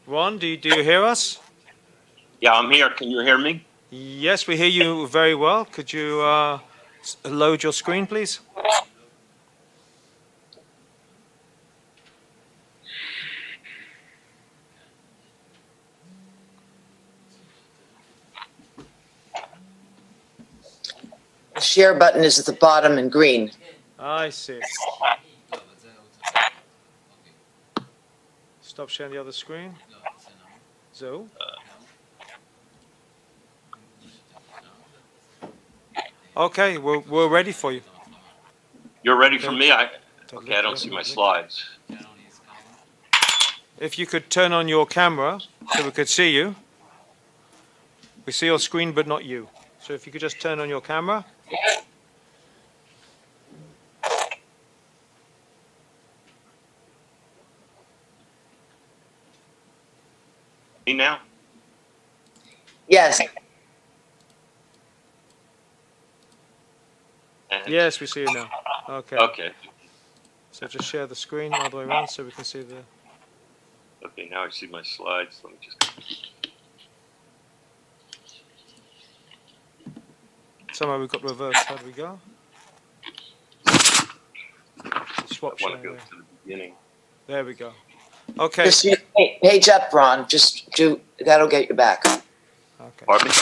Ron, do you hear us? Yeah, I'm here. Can you hear me? Yes, we hear you very well. Could you load your screen, please? The share button is at the bottom in green. I see. Stop sharing the other screen. So. Okay, we're ready for you. You're ready for me? Okay, I don't see my slides. If you could turn on your camera so we could see you. We see your screen, but not you. So if you could just turn on your camera. Me now? Yes. Yes, we see you now. Okay. Okay. So just share the screen all the way around so we can see the... Okay, now I see my slides. Let me just... Somehow we got reversed. How do we go? Swap share. I want to go to the beginning. There we go. Okay. Just page up, Ron. Just that'll get you back. Okay. Pardon me?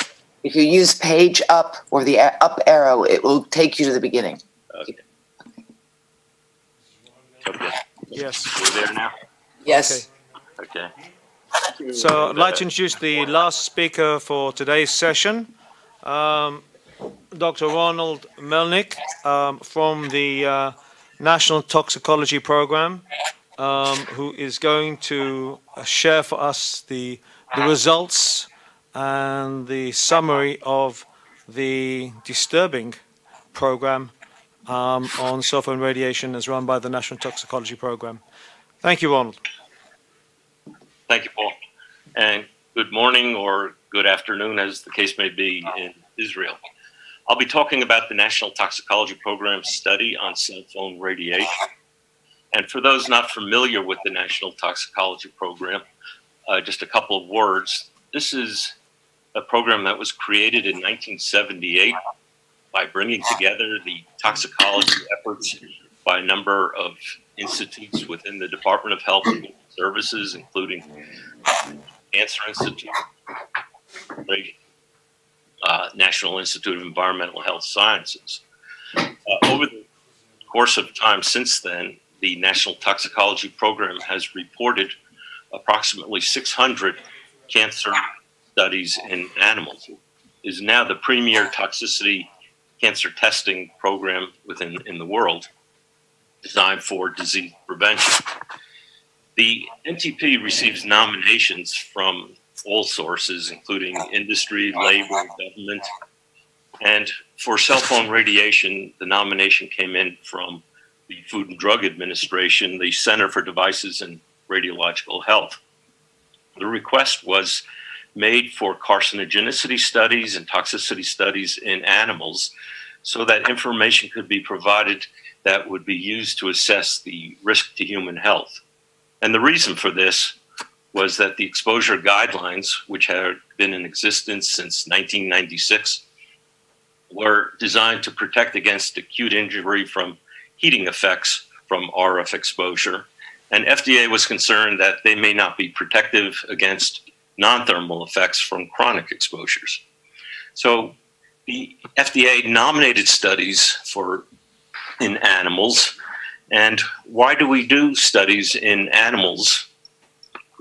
If you use page up or the up arrow, it will take you to the beginning. Okay. Okay. Yes. We're there now? Yes. Okay. So I'd like to introduce the last speaker for today's session, Dr. Ronald Melnick from the National Toxicology Program, who is going to share for us the results and the summary of the disturbing program on cellphone radiation as run by the National Toxicology Program. Thank you, Ronald. Thank you, Paul. And good morning or good afternoon, as the case may be in Israel. I'll be talking about the National Toxicology Program study on cell phone radiation. And for those not familiar with the National Toxicology Program, just a couple of words. This is a program that was created in 1978 by bringing together the toxicology efforts by a number of institutes within the Department of Health and Human Services, including Cancer Institute, National Institute of Environmental Health Sciences. Over the course of time since then, the National Toxicology Program has reported approximately 600 cancer studies in animals. It is now the premier toxicity cancer testing program in the world, designed for disease prevention. The NTP receives nominations from all sources, including industry, labor, government. And for cell phone radiation, the nomination came in from the Food and Drug Administration, the Center for Devices and Radiological Health. The request was made for carcinogenicity studies and toxicity studies in animals so that information could be provided that would be used to assess the risk to human health. And the reason for this was that the exposure guidelines, which had been in existence since 1996, were designed to protect against acute injury from heating effects from RF exposure. And FDA was concerned that they may not be protective against non-thermal effects from chronic exposures. So the FDA nominated studies in animals. And why do we do studies in animals?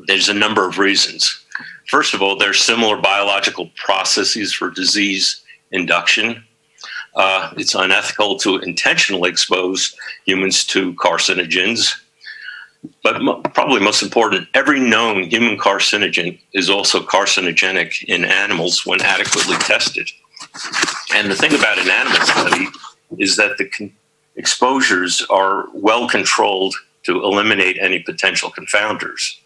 There's a number of reasons. First of all, there's similar biological processes for disease induction. It's unethical to intentionally expose humans to carcinogens. But probably most important, every known human carcinogen is also carcinogenic in animals when adequately tested. And the thing about an animal study is that the exposures are well controlled to eliminate any potential confounders.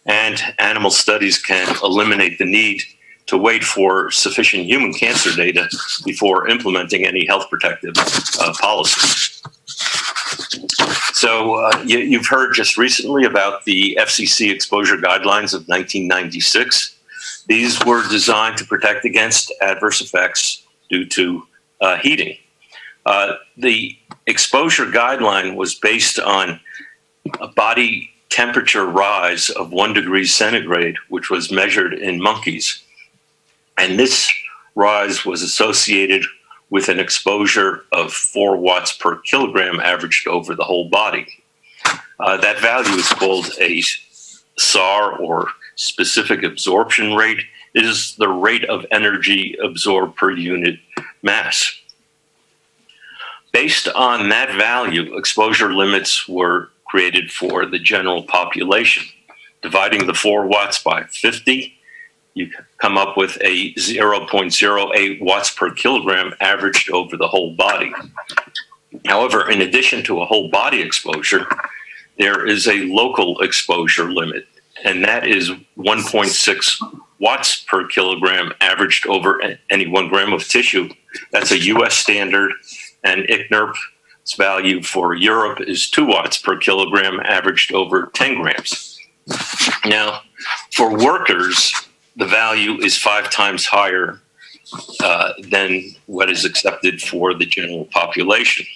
And animal studies can eliminate the need to wait for sufficient human cancer data before implementing any health protective policies. So you've heard just recently about the FCC exposure guidelines of 1996. These were designed to protect against adverse effects due to heating. The exposure guideline was based on a body temperature rise of 1 degree centigrade, which was measured in monkeys. And this rise was associated with an exposure of 4 watts per kilogram averaged over the whole body. That value is called a SAR, or specific absorption rate. It is the rate of energy absorbed per unit mass. Based on that value, exposure limits were created for the general population. Dividing the 4 watts by 50, you come up with a 0.08 watts per kilogram averaged over the whole body. However, in addition to a whole body exposure, there is a local exposure limit, and that is 1.6 watts per kilogram averaged over any 1 gram of tissue. That's a US standard, and ICNIRP's value for Europe is 2 watts per kilogram averaged over 10 grams. Now, for workers, the value is 5 times higher than what is accepted for the general population.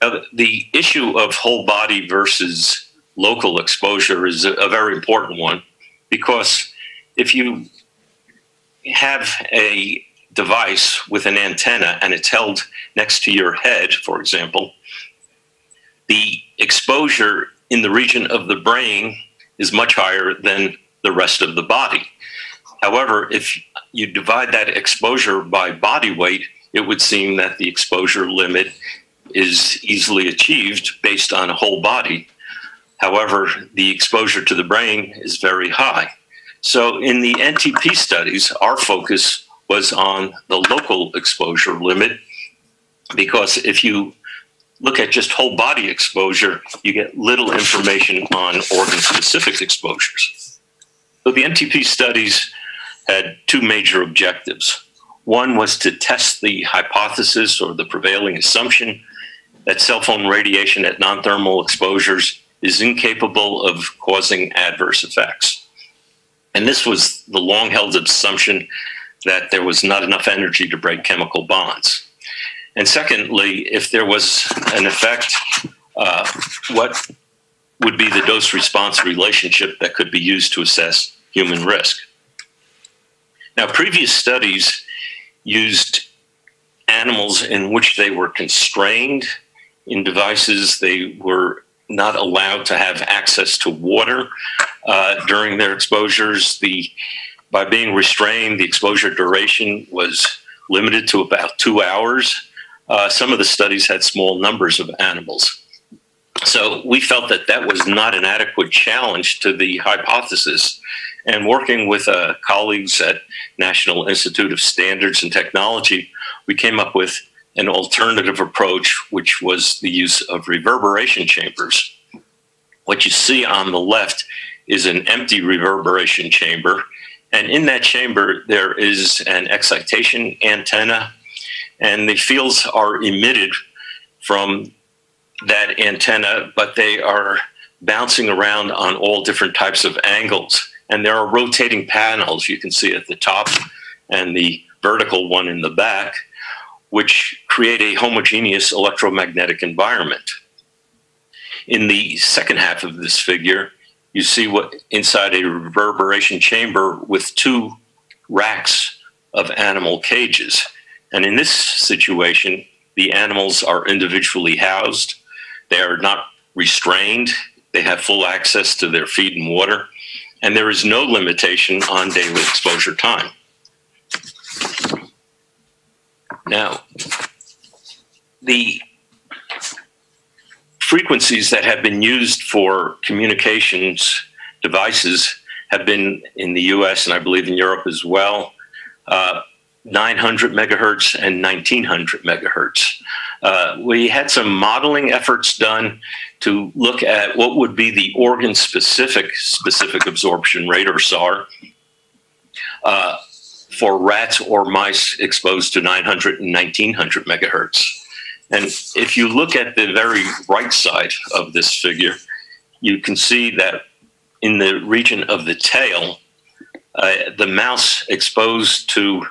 Now, the issue of whole body versus local exposure is a very important one, because if you have a device with an antenna and it's held next to your head, for example, the exposure in the region of the brain is much higher than the rest of the body. However, if you divide that exposure by body weight, it would seem that the exposure limit is easily achieved based on a whole body. However, the exposure to the brain is very high. So in the NTP studies, our focus was on the local exposure limit, because if you look at just whole body exposure, you get little information on organ-specific exposures. So the NTP studies had 2 major objectives. One was to test the hypothesis, or the prevailing assumption, that cell phone radiation at non-thermal exposures is incapable of causing adverse effects. And this was the long-held assumption that there was not enough energy to break chemical bonds. And secondly, if there was an effect, what would be the dose-response relationship that could be used to assess human risk? Now, previous studies used animals in which they were constrained in devices. They were not allowed to have access to water during their exposures. By being restrained, the exposure duration was limited to about 2 hours. Some of the studies had small numbers of animals. So we felt that that was not an adequate challenge to the hypothesis. And working with colleagues at National Institute of Standards and Technology, we came up with an alternative approach, which was the use of reverberation chambers. What you see on the left is an empty reverberation chamber. And in that chamber, there is an excitation antenna, and the fields are emitted from that antenna, but they are bouncing around on all different types of angles. And there are rotating panels you can see at the top and the vertical one in the back, which create a homogeneous electromagnetic environment. In the second half of this figure, you see what inside a reverberation chamber with 2 racks of animal cages. And in this situation, the animals are individually housed. They are not restrained. They have full access to their feed and water. And there is no limitation on daily exposure time. Now, the frequencies that have been used for communications devices have been in the US, and I believe in Europe as well, 900 megahertz and 1900 megahertz. We had some modeling efforts done to look at what would be the organ-specific absorption rate, or SAR, for rats or mice exposed to 900 and 1900 megahertz. And if you look at the very right side of this figure, you can see that in the region of the tail, the mouse exposed to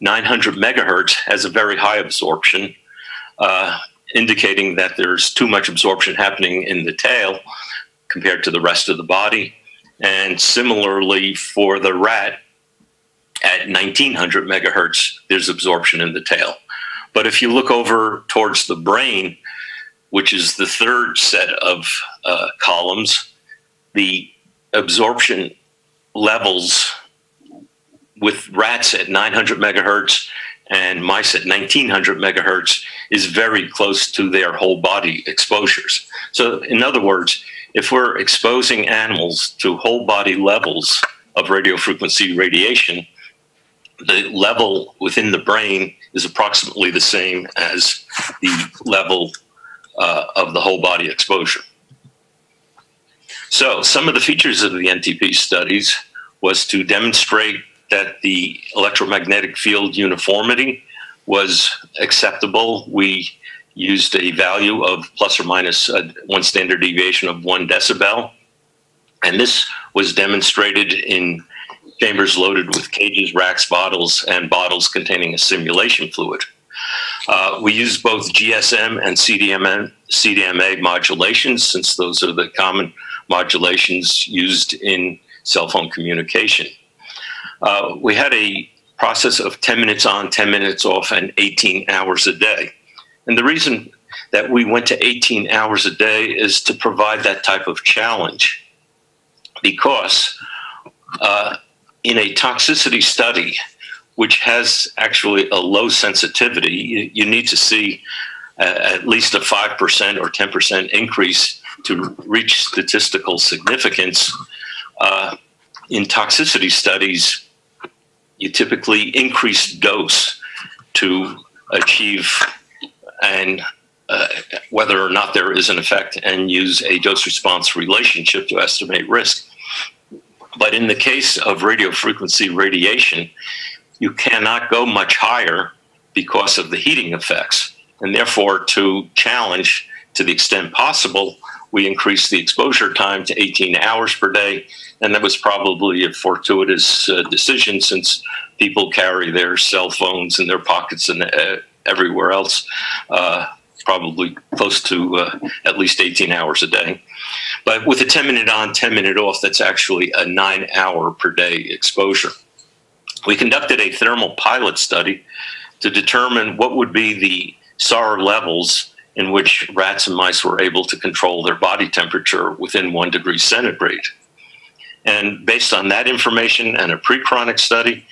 900 megahertz has a very high absorption, indicating that there's too much absorption happening in the tail compared to the rest of the body. And similarly for the rat, at 1900 megahertz, there's absorption in the tail. But if you look over towards the brain, which is the third set of columns, the absorption levels with rats at 900 megahertz and mice at 1900 megahertz is very close to their whole body exposures. So in other words, if we're exposing animals to whole body levels of radiofrequency radiation, the level within the brain is approximately the same as the level of the whole body exposure. So some of the features of the NTP studies was to demonstrate that the electromagnetic field uniformity was acceptable. We used a value of plus or minus one standard deviation of 1 decibel. And this was demonstrated in chambers loaded with cages, racks, bottles, and bottles containing a simulation fluid. We used both GSM and CDMA modulations, since those are the common modulations used in cell phone communication. We had a process of 10 minutes on, 10 minutes off, and 18 hours a day. And the reason that we went to 18 hours a day is to provide that type of challenge, because in a toxicity study, which has actually a low sensitivity, you need to see at least a 5% or 10% increase to reach statistical significance. In toxicity studies, you typically increase dose to achieve and whether or not there is an effect, and use a dose-response relationship to estimate risk. But in the case of radiofrequency radiation, you cannot go much higher because of the heating effects. And therefore, to challenge to the extent possible, we increased the exposure time to 18 hours per day. And that was probably a fortuitous decision, since people carry their cell phones in their pockets and everywhere else, probably close to at least 18 hours a day. But with a 10-minute on, 10-minute off, that's actually a 9-hour per day exposure. We conducted a thermal pilot study to determine what would be the SAR levels in which rats and mice were able to control their body temperature within 1 degree centigrade. And based on that information and a pre-chronic study,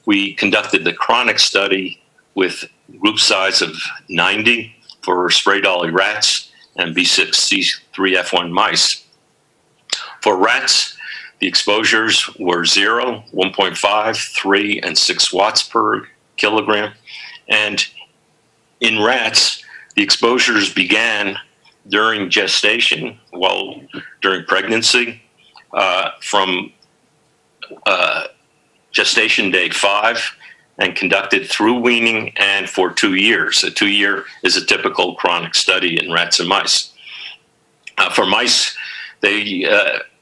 we conducted the chronic study with group size of 90 for spray dolly rats and B6C3F1 mice. For rats, the exposures were 0, 1.5, 3, and 6 watts per kilogram. And in rats, the exposures began during gestation, during pregnancy, from gestation day 5, and conducted through weaning and for 2 years. A 2-year is a typical chronic study in rats and mice. For mice, they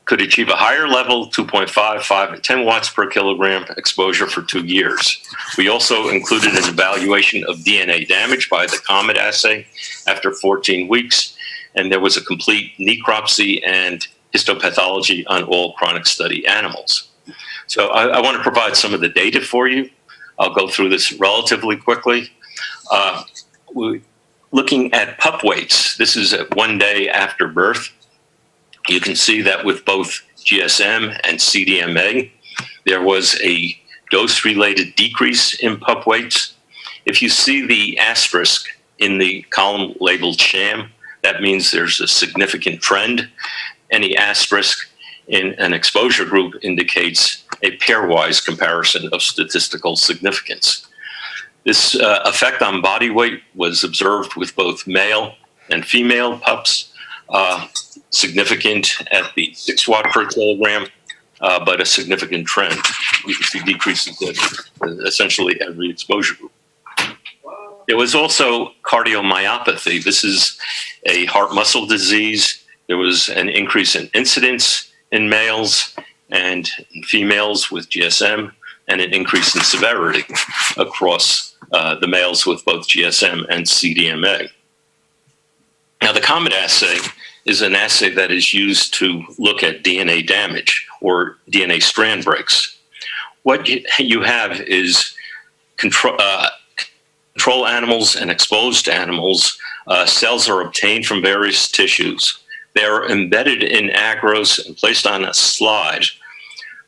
could achieve a higher level, 2.5, 5, and 10 watts per kilogram exposure for 2 years. We also included an evaluation of DNA damage by the COMET assay after 14 weeks, and there was a complete necropsy and histopathology on all chronic study animals. So I want to provide some of the data for you. I'll go through this relatively quickly. Looking at pup weights, this is at 1 day after birth. You can see that with both GSM and CDMA, there was a dose-related decrease in pup weights. If you see the asterisk in the column labeled sham, that means there's a significant trend. Any asterisk in an exposure group indicates a pairwise comparison of statistical significance. This effect on body weight was observed with both male and female pups, significant at the 6 watt per kilogram, but a significant trend. You can see decreases in essentially every exposure group. There was also cardiomyopathy. This is a heart muscle disease. There was an increase in incidence in males and in females with GSM, and an increase in severity across the males with both GSM and CDMA. Now, the COMET assay is an assay that is used to look at DNA damage or DNA strand breaks. What you have is control animals and exposed animals. Cells are obtained from various tissues. They are embedded in agros and placed on a slide,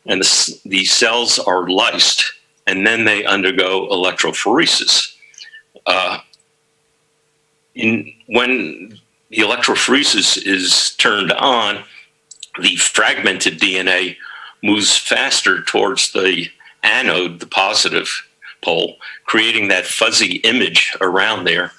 and the cells are lysed, and then they undergo electrophoresis. When the electrophoresis is turned on, the fragmented DNA moves faster towards the anode, the positive pole, creating that fuzzy image around there,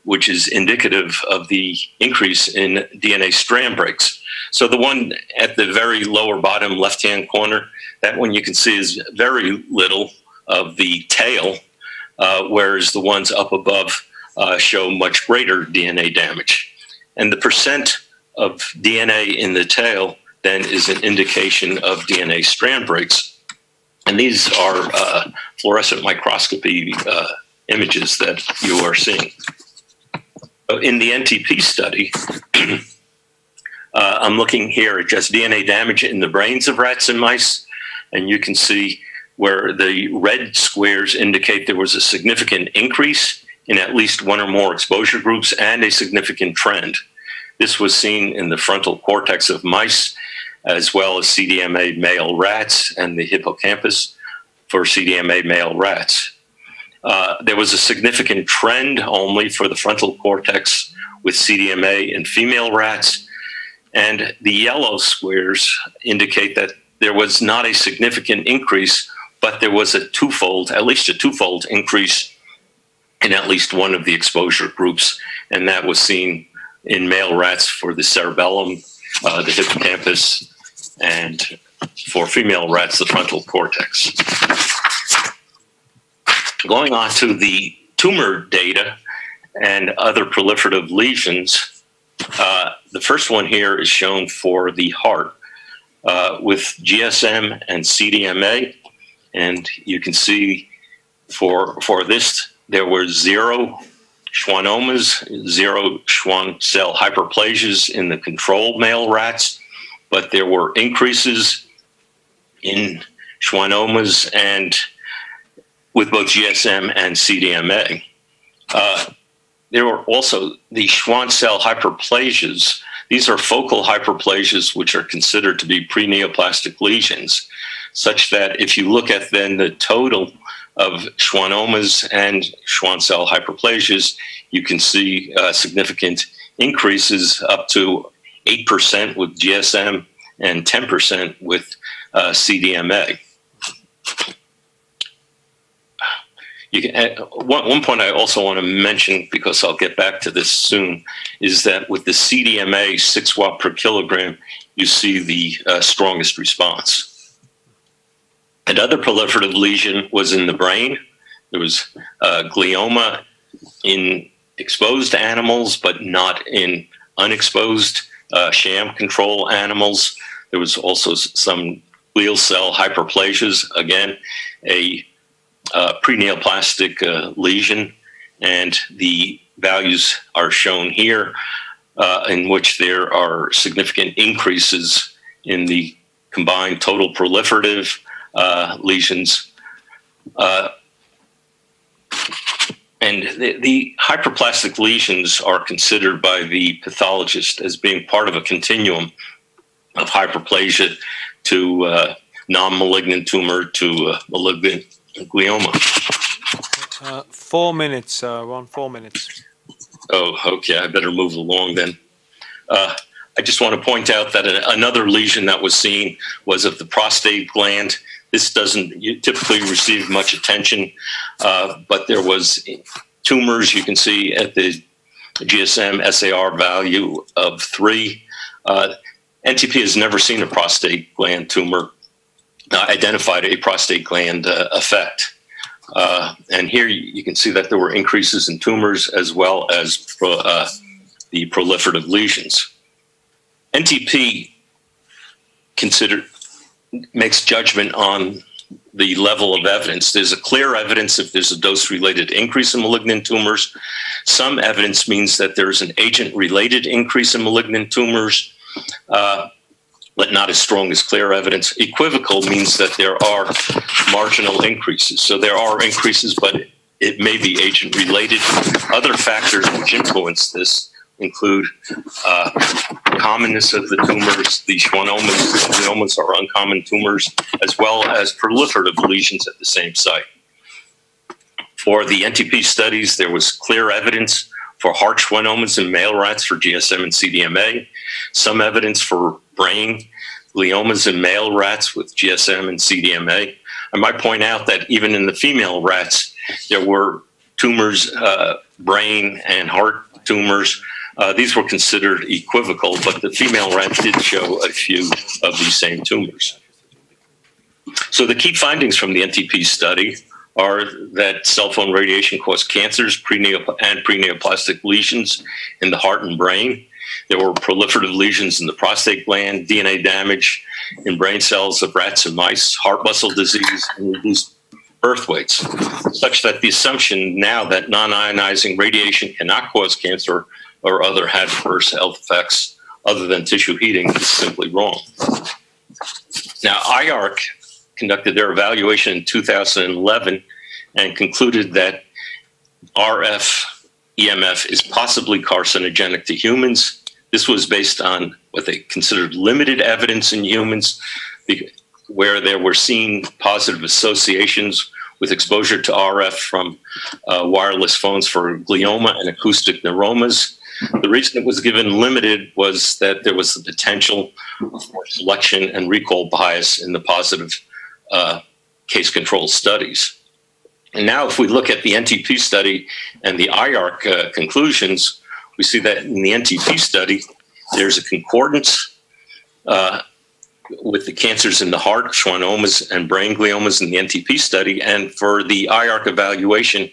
which is indicative of the increase in DNA strand breaks. So the one at the very lower bottom left-hand corner, that one you can see is very little of the tail, whereas the ones up above show much greater DNA damage. And the percent of DNA in the tail then is an indication of DNA strand breaks. And these are fluorescent microscopy images that you are seeing. In the NTP study, I'm looking here at just DNA damage in the brains of rats and mice, and you can see where the red squares indicate there was a significant increase in at least one or more exposure groups and a significant trend. This was seen in the frontal cortex of mice, as well as CDMA male rats and the hippocampus for CDMA male rats. There was a significant trend only for the frontal cortex with CDMA in female rats, and the yellow squares indicate that there was not a significant increase, but there was a twofold, at least a twofold increase in at least one of the exposure groups, and that was seen in male rats for the cerebellum, the hippocampus, and for female rats, the frontal cortex. Going on to the tumor data and other proliferative lesions, the first one here is shown for the heart with GSM and CDMA, and you can see for this there were 0 schwannomas, 0 Schwann cell hyperplasias in the control male rats, but there were increases in schwannomas and with both GSM and CDMA. There were also the Schwann cell hyperplasias. These are focal hyperplasias which are considered to be pre-neoplastic lesions, such that if you look at then the total of schwannomas and Schwann cell hyperplasias, you can see significant increases up to 8% with GSM and 10% with CDMA. One point I also want to mention, because I'll get back to this soon, is that with the CDMA 6 watt per kilogram, you see the strongest response. Another proliferative lesion was in the brain. There was glioma in exposed animals, but not in unexposed sham control animals. There was also some glial cell hyperplasias, again, a pre-neoplastic lesion, and the values are shown here, in which there are significant increases in the combined total proliferative lesions. And the hyperplastic lesions are considered by the pathologist as being part of a continuum of hyperplasia to non-malignant tumor to malignant glioma. 4 minutes, Ron, 4 minutes. Oh, okay. I better move along then. I just want to point out that another lesion that was seen was of the prostate gland. This doesn't typically receive much attention, but there was tumors you can see at the GSM SAR value of 3. NTP has never seen a prostate gland tumor, identified a prostate gland effect. And here you can see that there were increases in tumors as well as the proliferative lesions. NTP makes judgment on the level of evidence. There's a clear evidence if there's a dose-related increase in malignant tumors. Some evidence means that there's an agent-related increase in malignant tumors, but not as strong as clear evidence. Equivocal means that there are marginal increases. So there are increases, but it may be agent-related. Other factors which influence this include commonness of the tumors. The schwannomas and gliomas are uncommon tumors, as well as proliferative lesions at the same site. For the NTP studies, there was clear evidence for heart schwannomas in male rats for GSM and CDMA, some evidence for brain gliomas in male rats with GSM and CDMA. I might point out that even in the female rats, there were tumors, brain and heart tumors. These were considered equivocal, but the female rat did show a few of these same tumors. So the key findings from the NTP study are that cellphone radiation caused cancers and preneoplastic lesions in the heart and brain. There were proliferative lesions in the prostate gland, DNA damage in brain cells of rats and mice, heart muscle disease, and reduced birth weights, such that the assumption now that non-ionizing radiation cannot cause cancer or other adverse health effects other than tissue heating is simply wrong. Now, IARC conducted their evaluation in 2011 and concluded that RF EMF is possibly carcinogenic to humans. This was based on what they considered limited evidence in humans, where there were seen positive associations with exposure to RF from wireless phones for glioma and acoustic neuromas. The reason it was given limited was that there was the potential for selection and recall bias in the positive case control studies. And now if we look at the NTP study and the IARC conclusions, we see that in the NTP study, there's a concordance with the cancers in the heart, schwannomas, and brain gliomas in the NTP study. And for the IARC evaluation,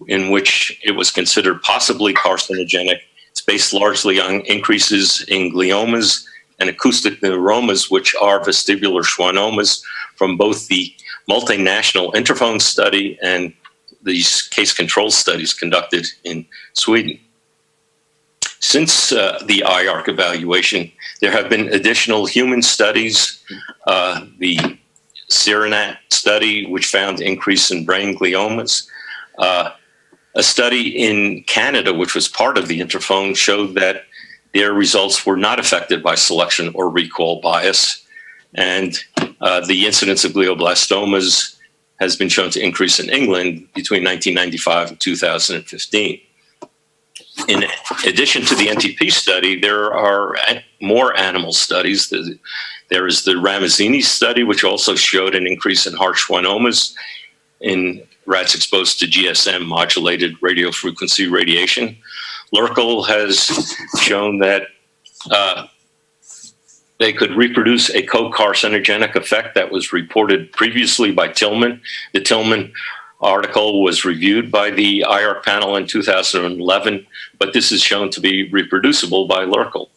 in which it was considered possibly carcinogenic, it's based largely on increases in gliomas and acoustic neuromas, which are vestibular schwannomas, from both the multinational interphone study and these case control studies conducted in Sweden. Since the IARC evaluation, there have been additional human studies. The Serenat study, which found increase in brain gliomas. A study in Canada, which was part of the interphone, showed that their results were not affected by selection or recall bias. And the incidence of glioblastomas has been shown to increase in England between 1995 and 2015. In addition to the NTP study, there are more animal studies. There is the Ramazzini study, which also showed an increase in heart schwannomas in rats exposed to GSM modulated radiofrequency radiation. Lurkel has shown that they could reproduce a co-carcinogenic effect that was reported previously by Tillman. The Tillman article was reviewed by the IARC panel in 2011, but this is shown to be reproducible by Lurkel.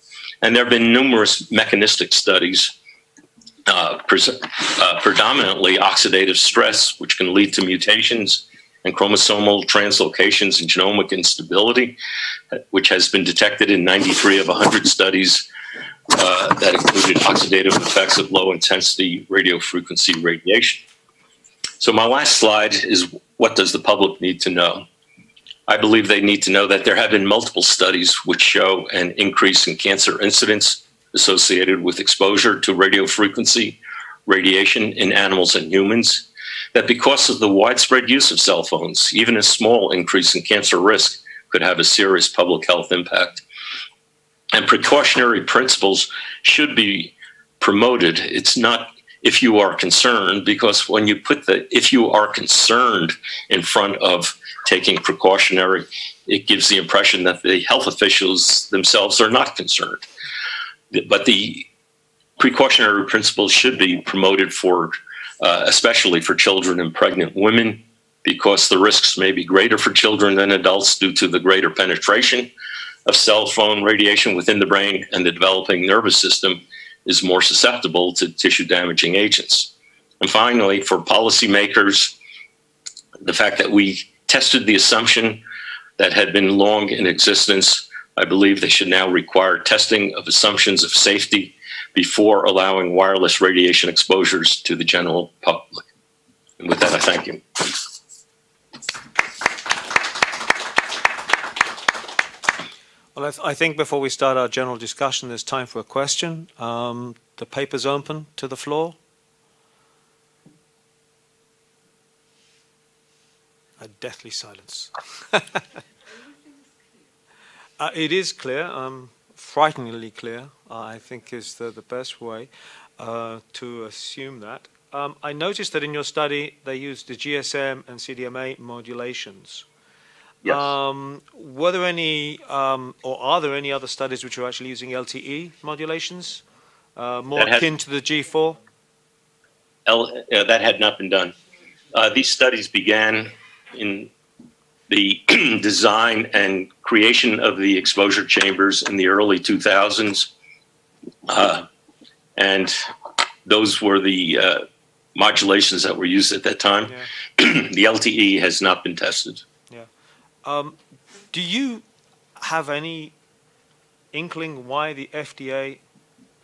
And there have been numerous mechanistic studies, predominantly oxidative stress, which can lead to mutations and chromosomal translocations and genomic instability, which has been detected in 93 of 100 studies that included oxidative effects of low-intensity radiofrequency radiation. So my last slide is, what does the public need to know? I believe they need to know that there have been multiple studies which show an increase in cancer incidence associated with exposure to radiofrequency radiation in animals and humans, that because of the widespread use of cell phones, even a small increase in cancer risk could have a serious public health impact. And precautionary principles should be promoted. It's not if you are concerned, because when you put the if you are concerned in front of taking precautionary, it gives the impression that the health officials themselves are not concerned. But the precautionary principles should be promoted for, especially for children and pregnant women, because the risks may be greater for children than adults due to the greater penetration of cell phone radiation within the brain, and the developing nervous system is more susceptible to tissue damaging agents. And finally, for policymakers, the fact that we tested the assumption that had been long in existence, I believe they should now require testing of assumptions of safety before allowing wireless radiation exposures to the general public. And with that, I thank you. Well, I think before we start our general discussion, there's time for a question. The paper's open to the floor. A deathly silence. It is clear, frighteningly clear, I think is the best way to assume that. I noticed that in your study they used the GSM and CDMA modulations. Yes. Were there any, or are there any other studies which are actually using LTE modulations, more akin to the G4? That had not been done. These studies began in the design and creation of the exposure chambers in the early 2000s. And those were the modulations that were used at that time. Yeah. The LTE has not been tested. Yeah. Do you have any inkling why the FDA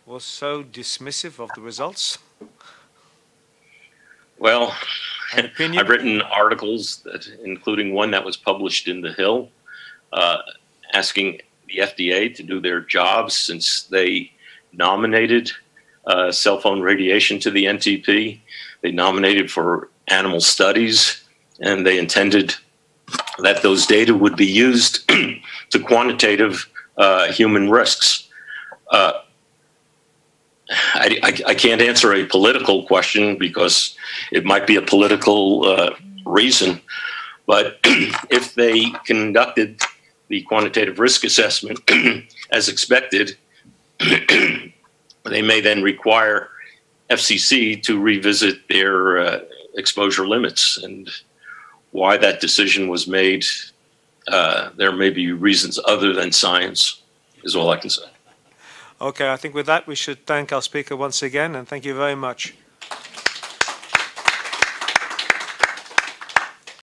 was so dismissive of the results? Well, I've written articles, including one that was published in The Hill, asking the FDA to do their job, since they nominated cell phone radiation to the NTP. They nominated for animal studies, and they intended that those data would be used to quantitative human risks. I can't answer a political question because it might be a political reason, but if they conducted the quantitative risk assessment as expected, they may then require FCC to revisit their exposure limits. And why that decision was made, there may be reasons other than science, is all I can say. Okay, I think with that we should thank our speaker once again, and thank you very much.